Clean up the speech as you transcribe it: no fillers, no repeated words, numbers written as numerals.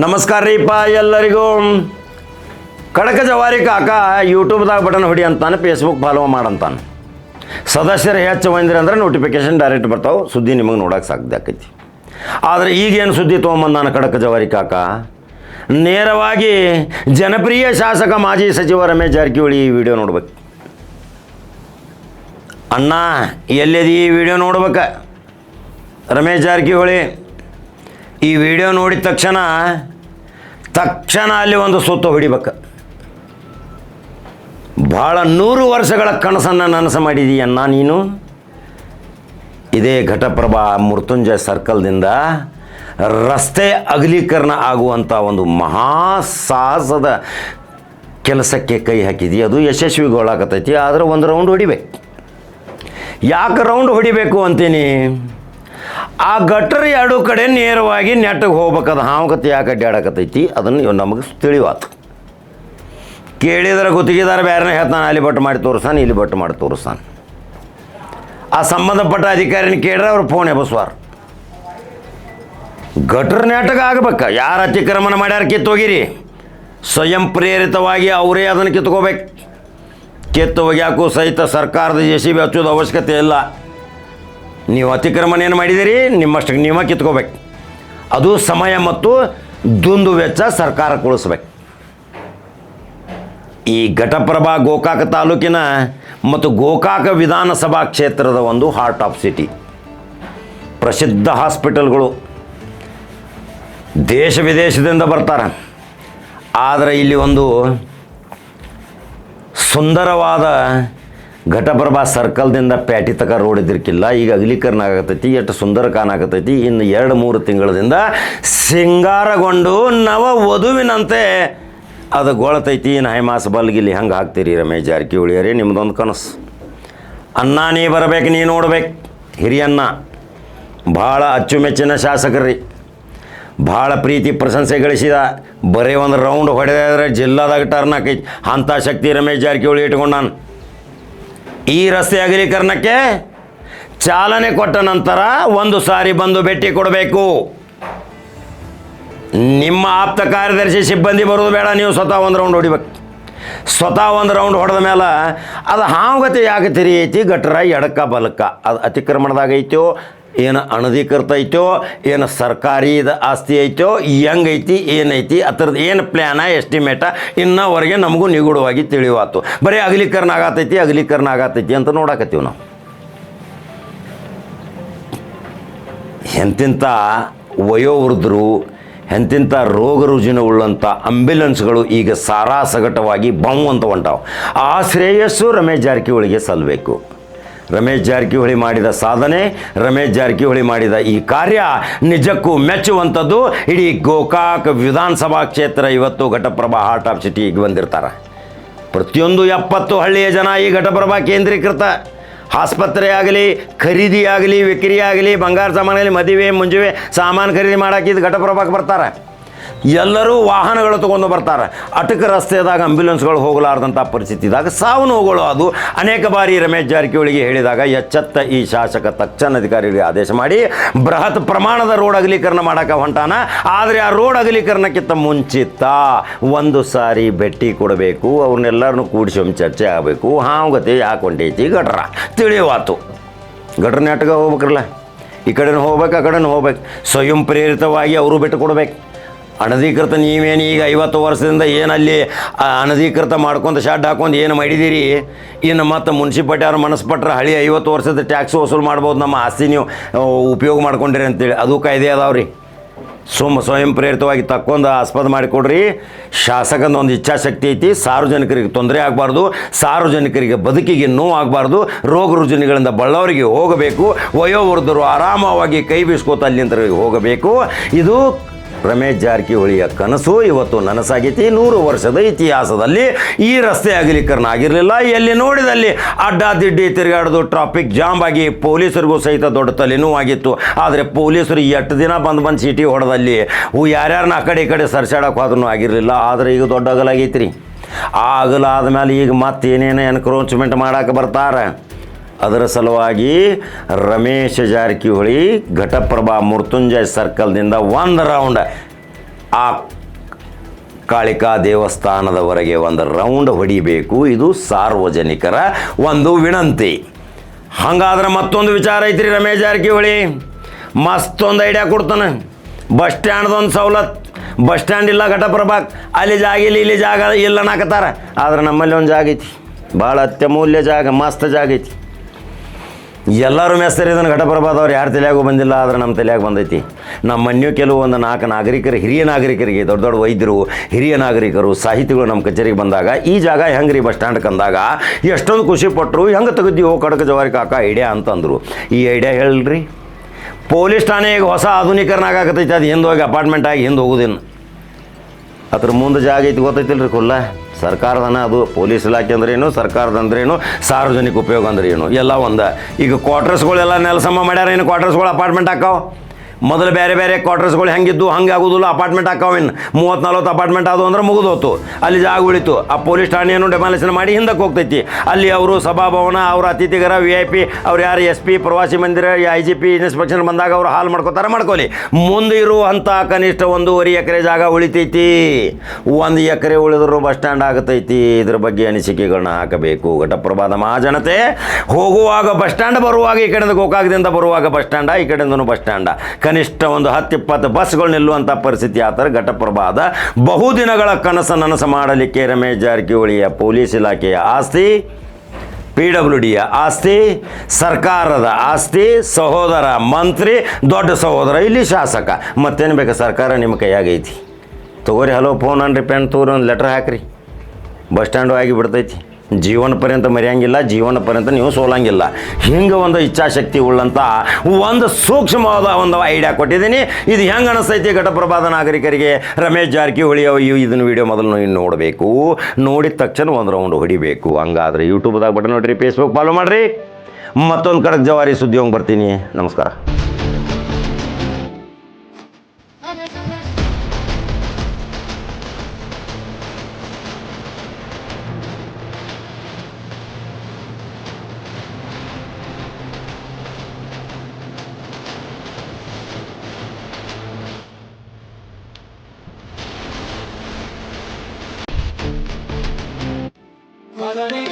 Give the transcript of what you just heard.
ನಮಸ್ಕಾರ ರೀಪ್ಪ ಎಲ್ಲರಿಗೂ. ಖಡಕ ಜವಾರಿ ಕಾಕ ಯೂಟ್ಯೂಬ್ದಾಗ ಬಟನ್ ಹೊಡಿ ಅಂತಾನೆ, ಫೇಸ್ಬುಕ್ ಫಾಲೋ ಮಾಡಂತಾನೆ. ಸದಸ್ಯರು ಹೆಚ್ಚು ಬಂದಿರಿ ಅಂದ್ರೆ ನೋಟಿಫಿಕೇಶನ್ ಡೈರೆಕ್ಟ್ ಬರ್ತಾವೆ, ಸುದ್ದಿ ನಿಮಗೆ ನೋಡೋಕೆ ಸಾಧ್ಯ ಆಕೈತಿ. ಆದರೆ ಈಗೇನು ಸುದ್ದಿ ತೊಗೊಂಬಂದಾನ ಖಡಕ ಜವಾರಿ ಕಾಕ, ನೇರವಾಗಿ ಜನಪ್ರಿಯ ಶಾಸಕ ಮಾಜಿ ಸಚಿವ ರಮೇಶ್ ಜಾರಕಿಹೊಳಿ ಈ ವಿಡಿಯೋ ನೋಡ್ಬೇಕು. ಅಣ್ಣ ಎಲ್ಲಿದೆ ಈ ವಿಡಿಯೋ ನೋಡ್ಬೇಕ. ರಮೇಶ್ ಜಾರಕಿಹೊಳಿ ಈ ವಿಡಿಯೋ ನೋಡಿದ ತಕ್ಷಣ ಅಲ್ಲಿ ಒಂದು ಸುತ್ತು ಹೊಡಿಬೇಕು. ಭಾಳ 100 ವರ್ಷಗಳ ಕನಸನ್ನು ನನಸು ಮಾಡಿದೀಯನ್ನ ನೀನು. ಇದೇ ಘಟಪ್ರಭಾ ಮೃತ್ಯುಂಜಯ ಸರ್ಕಲ್ದಿಂದ ರಸ್ತೆ ಅಗಲೀಕರಣ ಆಗುವಂಥ ಒಂದು ಮಹಾ ಸಾಹಸದ ಕೆಲಸಕ್ಕೆ ಕೈ ಹಾಕಿದಿ. ಅದು ಯಶಸ್ವಿಗೊಳ್ಳಾಕತ್ತೈತಿ. ಆದರೆ ಒಂದು ರೌಂಡ್ ಹೊಡಿಬೇಕು. ಯಾಕೆ ರೌಂಡ್ ಹೊಡಿಬೇಕು ಅಂತೀನಿ, ಆ ಗಟ್ಟರ್ ಎರಡು ಕಡೆ ನೇರವಾಗಿ ನೆಟ್ಟಿಗೆ ಹೋಗ್ಬೇಕದು ಹಾವಕತೆ ಯಾಕೆ ಅಡ್ಡಾಡಕತ್ತೈತಿ ಅದನ್ನು ನಮಗೆ ತಿಳಿವಾತು. ಕೇಳಿದ್ರೆ ಗುತ್ತಿಗೆದಾರ ಬೇರೆನೇ ಹೇಳ್ತಾನೆ, ಅಲ್ಲಿ ಬಟ್ಟು ಮಾಡಿ ತೋರಿಸ್ತಾನೆ, ಇಲ್ಲಿ ಬಟ್ಟು ಮಾಡಿ ತೋರಿಸ್ತಾನೆ. ಆ ಸಂಬಂಧಪಟ್ಟ ಅಧಿಕಾರಿನ ಕೇಳಿದ್ರೆ ಅವ್ರು ಫೋನ್ ಎಬಸ್ವಾರ. ಗಟ್ರ್ ನೆಟ್ಟಗೆ ಆಗ್ಬೇಕು. ಯಾರು ಅತಿಕ್ರಮಣ ಮಾಡ್ಯಾರ ಕಿತ್ತೋಗಿರಿ, ಸ್ವಯಂ ಪ್ರೇರಿತವಾಗಿ ಅವರೇ ಅದನ್ನು ಕಿತ್ಕೋಬೇಕು. ಕಿತ್ತು ಒಗ್ಯಾಕು ಸಹಿತ ಸರ್ಕಾರದ JCB ಹಚ್ಚೋದು ಅವಶ್ಯಕತೆ ಇಲ್ಲ. ನೀವು ಅತಿಕ್ರಮಣ ಏನು ಮಾಡಿದಿರಿ ನಿಮ್ಮಷ್ಟಕ್ಕೆ ನೀವೇ ಕಿತ್ಕೋಬೇಕು. ಅದು ಸಮಯ ಮತ್ತು ದುಂದು ವೆಚ್ಚ ಸರ್ಕಾರ ಕೊಡಿಸ್ಬೇಕು. ಈ ಘಟಪ್ರಭಾ ಗೋಕಾಕ ತಾಲೂಕಿನ ಮತ್ತು ಗೋಕಾಕ ವಿಧಾನಸಭಾ ಕ್ಷೇತ್ರದ ಒಂದು ಹಾರ್ಟ್ ಆಫ್ ಸಿಟಿ. ಪ್ರಸಿದ್ಧ ಹಾಸ್ಪಿಟಲ್ಗಳು ದೇಶ ವಿದೇಶದಿಂದ ಬರ್ತಾರೆ. ಆದರೆ ಇಲ್ಲಿ ಒಂದು ಸುಂದರವಾದ ಘಟಪ್ರಭಾ ಸರ್ಕಲ್ದಿಂದ ಪ್ಯಾಟಿ ತಕ ರೋಡ್ ಇದ್ರಕ್ಕಿಲ್ಲ. ಈಗ ಅಗಲೀಕರಣ ಆಗತೈತಿ, ಎಷ್ಟು ಸುಂದರ ಕಾಣಾಕತ್ತೈತಿ. ಇನ್ನು 2-3 ತಿಂಗಳದಿಂದ ಸಿಂಗಾರಗೊಂಡು ನವ ವಧುವಿನಂತೆ ಅದು ಗೊಳತೈತಿ. ಇನ್ನು ಹೈಮಾಸ ಬಲ್ಗಿಲ್ಲಿ ಹಂಗೆ ಹಾಕ್ತೀರಿ ರಮೇಶ್ ಜಾರಕಿಹೊಳಿಯರೇ, ನಿಮ್ಮದೊಂದು ಕನಸು. ಅನ್ನ ನೀ ಬರಬೇಕು, ನೀ ನೋಡ್ಬೇಕು. ಹಿರಿಯನ್ನ ಭಾಳ ಅಚ್ಚುಮೆಚ್ಚಿನ ಶಾಸಕರ್ರಿ, ಭಾಳ ಪ್ರೀತಿ ಪ್ರಶಂಸೆ ಗಳಿಸಿದ. ಬರೀ ಒಂದು ರೌಂಡ್ ಹೊಡೆದಾದ್ರೆ ಜಿಲ್ಲಾದಾಗ ಟರ್ನ್ ಆಕೈತಿ. ಅಂಥ ಶಕ್ತಿ ರಮೇಶ್ ಜಾರಕಿಹೊಳಿ ಇಟ್ಕೊಂಡಾನು. ಈ ರಸ್ತೆ ಅಗಲೀಕರಣಕ್ಕೆ ಚಾಲನೆ ಕೊಟ್ಟ ನಂತರ ಒಂದು ಸಾರಿ ಬಂದು ಭೇಟಿ ಕೊಡಬೇಕು. ನಿಮ್ಮ ಆಪ್ತ ಕಾರ್ಯದರ್ಶಿ ಸಿಬ್ಬಂದಿ ಬರೋದು ಬೇಡ, ನೀವು ಸ್ವತಃ ಒಂದು ರೌಂಡ್ ಹೊಡಿಬೇಕು. ಸ್ವತಃ ಒಂದು ರೌಂಡ್ ಹೊಡೆದ ಮೇಲೆ ಅದು ಹಾವಗತಿ ಯಾಕೆ ತಿರಿಯೈತಿ, ಗಟ್ರ ಎಡಕ್ಕ ಬಲಕ್ಕ, ಅದು ಅತಿಕ್ರಮಣದಾಗ ಐತೋ ಏನು ಅನಧಿಕೃತ ಐತೋ ಏನು ಸರ್ಕಾರಿದ ಆಸ್ತಿ ಐತೋ ಹೆಂಗೈತಿ ಏನೈತಿ ಅದರದ್ದು ಏನು ಪ್ಲ್ಯಾನ ಎಸ್ಟಿಮೇಟ ಇನ್ನವರೆಗೆ ನಮಗೂ ನಿಗೂಢವಾಗಿ ತಿಳಿವಾತು. ಬರೀ ಅಗಲೀಕರಣ ಆಗತೈತಿ ಅಂತ ನೋಡಕತ್ತೀವಿ ನಾವು. ಎಂತಿಂಥ ವಯೋವೃದ್ಧರು, ಎಂತಿಂಥ ರೋಗ ರುಜಿನ ಉಳ್ಳಂಥ ಆಂಬ್ಯುಲೆನ್ಸ್ಗಳು ಈಗ ಸಾರಾಸಗಟವಾಗಿ ಅಂತ ಹೊಂಟಾವು. ಆ ಶ್ರೇಯಸ್ಸು ರಮೇಶ್ ಜಾರಕಿಹೊಳಿಗೆ ಸಲ್ಲಬೇಕು. ರಮೇಶ್ ಜಾರಕಿಹೊಳಿ ಮಾಡಿದ ಸಾಧನೆ, ರಮೇಶ್ ಜಾರಕಿಹೊಳಿ ಮಾಡಿದ ಈ ಕಾರ್ಯ ನಿಜಕ್ಕೂ ಮೆಚ್ಚುವಂಥದ್ದು. ಇಡೀ ಗೋಕಾಕ್ ವಿಧಾನಸಭಾ ಕ್ಷೇತ್ರ ಇವತ್ತು ಘಟಪ್ರಭಾ ಹಾರ್ಟ್ ಆಫ್ ಸಿಟಿಗೆ ಬಂದಿರ್ತಾರೆ. ಪ್ರತಿಯೊಂದು 70 ಹಳ್ಳಿಯ ಜನ ಈ ಘಟಪ್ರಭಾ ಕೇಂದ್ರೀಕೃತ ಆಸ್ಪತ್ರೆ ಆಗಲಿ, ಖರೀದಿ ಆಗಲಿ, ವಿಕ್ರಿ ಆಗಲಿ, ಬಂಗಾರ ಸಾಮಾನಾಗಲಿ, ಮದುವೆ ಮುಂಜುವೆ ಸಾಮಾನು ಖರೀದಿ ಮಾಡೋಕೆ ಘಟಪ್ರಭಾಕ್ಕೆ ಬರ್ತಾರೆ. ಎಲ್ಲರೂ ವಾಹನಗಳು ತೊಗೊಂಡು ಬರ್ತಾರೆ. ಅಟಕ ರಸ್ತೆದಾಗ ಆಂಬ್ಯುಲೆನ್ಸ್ಗಳು ಹೋಗಲಾರ್ದಂಥ ಪರಿಸ್ಥಿತಿದಾಗ ಸಾವು ನೋವುಗಳು ಅದು ಅನೇಕ ಬಾರಿ ರಮೇಶ್ ಜಾರಕಿಹೊಳಿಗೆ ಹೇಳಿದಾಗ ಎಚ್ಚೆತ್ತ ಈ ಶಾಸಕ ತಕ್ಷಣ ಅಧಿಕಾರಿಗಳಿಗೆ ಆದೇಶ ಮಾಡಿ ಬೃಹತ್ ಪ್ರಮಾಣದ ರೋಡ್ ಅಗಲೀಕರಣ ಮಾಡೋಕೆ ಹೊಂಟಾನ. ಆದರೆ ಆ ರೋಡ್ ಅಗಲೀಕರಣಕ್ಕಿಂತ ಮುಂಚಿತ ಒಂದು ಸಾರಿ ಭೇಟಿ ಕೊಡಬೇಕು. ಅವ್ರನ್ನೆಲ್ಲರನ್ನೂ ಕೂಡಿಸಿ ಒಂದು ಚರ್ಚೆ ಆಗಬೇಕು. ಹಾವಗತಿ ಯಾಕೆ ಹೊಂಟೈತಿ ಗಟ್ರ ತಿಳಿವಾತು. ಗಟ್ರ ನೆಟ್ಗೆ ಹೋಗ್ಬೇಕ್ರಲ್ಲ, ಈ ಕಡೆನೂ ಹೋಗ್ಬೇಕು ಆ ಕಡೆನೂ ಹೋಗ್ಬೇಕು. ಸ್ವಯಂ ಪ್ರೇರಿತವಾಗಿ ಅವರು ಬಿಟ್ಟು ಕೊಡ್ಬೇಕು. ಅನಧಿಕೃತ ನೀವೇನು ಈಗ 50 ವರ್ಷದಿಂದ ಏನಲ್ಲಿ ಅನಧಿಕೃತ ಮಾಡ್ಕೊಂಡು ಶಾಡ್ ಹಾಕೊಂಡು ಏನು ಮಾಡಿದ್ದೀರಿ, ಇನ್ನು ಮತ್ತು ಮುನ್ಸಿಪಾಲ್ಟಿ ಅವ್ರು ಮನಸ್ಪಟ್ರೆ ಹಳಿ 50 ವರ್ಷದ ಟ್ಯಾಕ್ಸ್ ವಸೂಲು ಮಾಡ್ಬೋದು, ನಮ್ಮ ಆಸ್ತಿ ನೀವು ಉಪಯೋಗ ಮಾಡ್ಕೊಂಡಿರಿ ಅಂತೇಳಿ ಅದು ಕಾಯ್ದೆ ಅದಾವ್ರಿ. ಸ್ವಯಂ ಪ್ರೇರಿತವಾಗಿ ತಕ್ಕೊಂಡು ಆಸ್ಪದ ಮಾಡಿಕೊಡ್ರಿ. ಶಾಸಕನ ಒಂದು ಇಚ್ಛಾಶಕ್ತಿ ಐತಿ. ಸಾರ್ವಜನಿಕರಿಗೆ ತೊಂದರೆ ಆಗಬಾರ್ದು, ಸಾರ್ವಜನಿಕರಿಗೆ ಬದುಕಿಗೆ ನೋವು ಆಗಬಾರ್ದು, ರೋಗ ರುಜಿನಗಳಿಂದ ಬಳ್ಳವರಿಗೆ ಹೋಗಬೇಕು, ವಯೋವೃದ್ಧರು ಆರಾಮವಾಗಿ ಕೈ ಬೀಸ್ಕೋತ ಅಲ್ಲಿಂದ ಹೋಗಬೇಕು. ಇದು ರಮೇಶ್ ಜಾರಕಿಹೊಳಿಯ ಕನಸು ಇವತ್ತು ನನಸಾಗೈತಿ. 100 ವರ್ಷದ ಇತಿಹಾಸದಲ್ಲಿ ಈ ರಸ್ತೆ ಅಗಲೀಕರಣ ಆಗಿರಲಿಲ್ಲ. ಎಲ್ಲಿ ನೋಡಿದಲ್ಲಿ ಅಡ್ಡಾದಿಡ್ಡಿ ತಿರುಗಾಡೋದು, ಟ್ರಾಫಿಕ್ ಜಾಮ್ ಆಗಿ ಪೊಲೀಸರಿಗೂ ಸಹಿತ ದೊಡ್ಡ ತಲೆನೋವಾಗಿತ್ತು. ಆದರೆ ಪೊಲೀಸರು 8 ದಿನ ಬಂದು ಚೀಟಿ ಹೊಡೆದಲ್ಲಿ ಯಾರ್ಯಾರನ್ನ ಆ ಕಡೆ ಈ ಕಡೆ ಸರ್ಸಾಡೋಕೆ ಹೋದ್ರೂ ಆಗಿರಲಿಲ್ಲ. ಆದರೆ ಈಗ ದೊಡ್ಡ ಅಗಲಾಗೈತಿ ರೀ. ಆ ಅಗಲ ಆದಮೇಲೆ ಈಗ ಮತ್ತೇನೇನು ಎನ್ಕ್ರೋಚ್ಮೆಂಟ್ ಮಾಡೋಕೆ ಬರ್ತಾರೆ. ಅದರ ಸಲುವಾಗಿ ರಮೇಶ್ ಜಾರಕಿಹೊಳಿ ಘಟಪ್ರಭಾ ಮೃತ್ಯುಂಜಯ ಸರ್ಕಲ್ನಿಂದ ಒಂದು ರೌಂಡ್ ಆ ಕಾಳಿಕಾ ದೇವಸ್ಥಾನದವರೆಗೆ ಒಂದು ರೌಂಡ್ ಹೊಡಿಬೇಕು. ಇದು ಸಾರ್ವಜನಿಕರ ಒಂದು ವಿನಂತಿ. ಹಾಗಾದ್ರೆ ಮತ್ತೊಂದು ವಿಚಾರ ಐತ್ರಿ, ರಮೇಶ್ ಜಾರಕಿಹೊಳಿ ಮಸ್ತೊಂದು ಐಡಿಯಾ ಕೊಡ್ತಾನೆ. ಬಸ್ ಸ್ಟ್ಯಾಂಡ್ದೊಂದು ಸವಲತ್ತು. ಬಸ್ ಸ್ಟ್ಯಾಂಡ್ ಇಲ್ಲ ಘಟಪ್ರಭಾಗ್, ಅಲ್ಲಿ ಜಾಗ ಇಲ್ಲ, ಇಲ್ಲಿ ಜಾಗ ಇಲ್ಲ ಅನ್ನಕತ್ತಾರ. ಆದ್ರೆ ನಮ್ಮಲ್ಲಿ ಒಂದು ಜಾಗ ಐತಿ, ಭಾಳ ಅತ್ಯಮೂಲ್ಯ ಜಾಗ, ಮಸ್ತ್ ಜಾಗ ಐತಿ. ಎಲ್ಲರೂ ಮೆಸ್ತರಿ ಇದನ್ನು ಘಟಪ್ರಭಾದವ್ರು ಯಾರು ತಲೆಯಾಗೂ ಬಂದಿಲ್ಲ, ಆದ್ರೆ ನಮ್ಮ ತಲೆಯಾಗ ಬಂದೈತಿ. ನಮ್ಮ ಮನ್ಯೂ ಕೆಲವೊಂದು 4 ನಾಗರಿಕರು, ಹಿರಿಯ ನಾಗರಿಕರಿಗೆ, ದೊಡ್ಡ ದೊಡ್ಡ ವೈದ್ಯರು, ಹಿರಿಯ ನಾಗರಿಕರು, ಸಾಹಿತಿಗಳು ನಮ್ಮ ಕಚೇರಿಗೆ ಬಂದಾಗ ಈ ಜಾಗ ಹೆಂಗೆ ರೀ ಬಸ್ ಸ್ಟ್ಯಾಂಡ್ಗೆ ಅಂದಾಗ ಎಷ್ಟೊಂದು ಖುಷಿ ಪಟ್ಟರು. ಹೆಂಗೆ ತೆಗೆದಿವೋ ಕಡಕ ಜವಾರಿ ಕಾಕ ಐಡಿಯಾ ಅಂತಂದರು. ಈ ಐಡಿಯಾ ಹೇಳ್ರಿ, ಪೊಲೀಸ್ ಠಾಣೆ ಈಗ ಹೊಸ ಆಧುನೀಕರಣ ಆಗಾಕತ್ತೈತಿ. ಅದು ಹಿಂದೆ ಹೋಗಿ ಅಪಾರ್ಟ್ಮೆಂಟ್ ಆಗಿ ಹಿಂದೆ ಹೋಗೋದಿನ್ನು. ಅದ್ರ ಮುಂದೆ ಜಾಗ ಐತಿ ಗೊತ್ತೈತಿಲ್ಲ ರೀ ಕುಲ್ಲ. ಸರ್ಕಾರದನ ಅದು. ಪೊಲೀಸ್ ಇಲಾಖೆ ಅಂದ್ರೇನು, ಸರ್ಕಾರದ ಅಂದ್ರೇನು, ಸಾರ್ವಜನಿಕ ಉಪಯೋಗ ಅಂದ್ರೆ ಏನು, ಎಲ್ಲ ಒಂದು. ಈಗ ಕ್ವಾರ್ಟರ್ಸ್ಗಳೆಲ್ಲ ನೆಲಸಮ ಮಾಡ್ಯಾರ. ಏನು ಕ್ವಾರ್ಟರ್ಸ್ಗಳು ಅಪಾರ್ಟ್ಮೆಂಟ್ ಹಾಕಾವ. ಮೊದಲು ಬೇರೆ ಬೇರೆ ಕ್ವಾರ್ಟರ್ಸ್ಗಳು ಹೆಂಗಿದ್ದು ಹಂಗೆ ಆಗೋದಿಲ್ಲ, ಅಪಾರ್ಟ್ಮೆಂಟ್ ಹಾಕಾವಿನ್ನು. 30-40 ಅಪಾರ್ಟ್ಮೆಂಟ್ ಆದವು ಅಂದ್ರೆ ಮುಗಿದೋತು, ಅಲ್ಲಿ ಜಾಗ ಉಳಿತು. ಆ ಪೊಲೀಸ್ ಠಾಣೆಯನ್ನು ಡೆಮಾಲಿಷನ್ ಮಾಡಿ ಹಿಂದಕ್ಕೆ ಹೋಗ್ತೈತಿ. ಅಲ್ಲಿ ಅವರು ಸಭಾಭವನ, ಅವ್ರ ಅತಿಥಿಗರ, VIP, ಅವ್ರು ಯಾರು SP, ಪ್ರವಾಸಿ ಮಂದಿರ, IGP ಇನ್ಸ್ಪೆಕ್ಷನ್ ಬಂದಾಗ ಅವರು ಹಾಲ್ ಮಾಡ್ಕೋತಾರೆ, ಮಾಡ್ಕೊಳ್ಳಿ. ಮುಂದೆ ಇರುವಂಥ ಕನಿಷ್ಠ 1.5 ಎಕರೆ ಜಾಗ ಉಳಿತೈತಿ. 1 ಎಕರೆ ಉಳಿದ್ರು ಬಸ್ ಸ್ಟ್ಯಾಂಡ್ ಆಗತೈತಿ. ಇದ್ರ ಬಗ್ಗೆ ಅನಿಸಿಕೆಗಳನ್ನ ಹಾಕಬೇಕು. ಘಟಪ್ರಭಾದ ಮಹಾಜನತೆ ಹೋಗುವಾಗ ಬಸ್ ಸ್ಟ್ಯಾಂಡ್, ಬರುವಾಗ ಈ ಕಡೆಯಿಂದ ಗೋಕಾಕದಿಂದ ಬರುವಾಗ ಬಸ್ ಸ್ಟ್ಯಾಂಡ, ಈ ಕಡೆಯಿಂದನೂ ಬಸ್ ಸ್ಟ್ಯಾಂಡ. ಕನಿಷ್ಠ ಒಂದು 10-20 ಬಸ್ಗಳು ನಿಲ್ಲುವಂಥ ಪರಿಸ್ಥಿತಿ ಆ ಥರ ಘಟಪ್ರಭಾದ ಬಹುದಿನಗಳ ಕನಸು ನನಸು ಮಾಡಲಿಕ್ಕೆ ರಮೇಶ್ ಜಾರಕಿಹೊಳಿಯ ಪೊಲೀಸ್ ಇಲಾಖೆಯ ಆಸ್ತಿ, PWDಯ ಆಸ್ತಿ, ಸರ್ಕಾರದ ಆಸ್ತಿ, ಸಹೋದರ ಮಂತ್ರಿ, ದೊಡ್ಡ ಸಹೋದರ ಇಲ್ಲಿ ಶಾಸಕ, ಮತ್ತೇನು ಬೇಕು? ಸರ್ಕಾರ ನಿಮ್ಮ ಕೈಯಾಗೈತಿ. ತೊಗೋರಿ, ಹಲೋ ಫೋನ್ ಅನ್ರಿ, ಪೆನ್ ತೋರಿ, ಒಂದು ಲೆಟ್ರ್ ಹಾಕ್ರಿ. ಬಸ್ ಸ್ಟ್ಯಾಂಡು ಆಗಿ ಬಿಡ್ತೈತಿ. ಜೀವನ ಪರ್ಯಂತ ಮರೆಯಂಗಿಲ್ಲ, ಜೀವನ ಪರ್ಯಂತ ನೀವು ಸೋಲಂಗಿಲ್ಲ. ಹಿಂಗೆ ಒಂದು ಇಚ್ಛಾಶಕ್ತಿ ಉಳ್ಳಂಥ ಒಂದು ಸೂಕ್ಷ್ಮವಾದ ಒಂದು ಐಡಿಯಾ ಕೊಟ್ಟಿದ್ದೀನಿ. ಇದು ಹೆಂಗೆ ಅನಿಸ್ತೈತಿ ಘಟಪ್ರಭಾದ ನಾಗರಿಕರಿಗೆ? ರಮೇಶ್ ಜಾರಕಿಹೊಳಿ ಇದನ್ನು ವೀಡಿಯೋ ಮೊದಲು ನೋಡಬೇಕು. ನೋಡಿದ ತಕ್ಷಣ ಒಂದು ರೌಂಡ್ ಹೊಡಿಬೇಕು. ಹಂಗಾದ್ರೆ ಯೂಟ್ಯೂಬ್ದಾಗ ಬಟನ್ ನೋಡಿರಿ, ಫೇಸ್ಬುಕ್ ಫಾಲೋ ಮಾಡಿರಿ. ಮತ್ತೊಂದು ಕಡಕ್ ಜವಾರಿ ಸುದ್ದಿ ಹೋಗಿ ಬರ್ತೀನಿ. ನಮಸ್ಕಾರ. Madani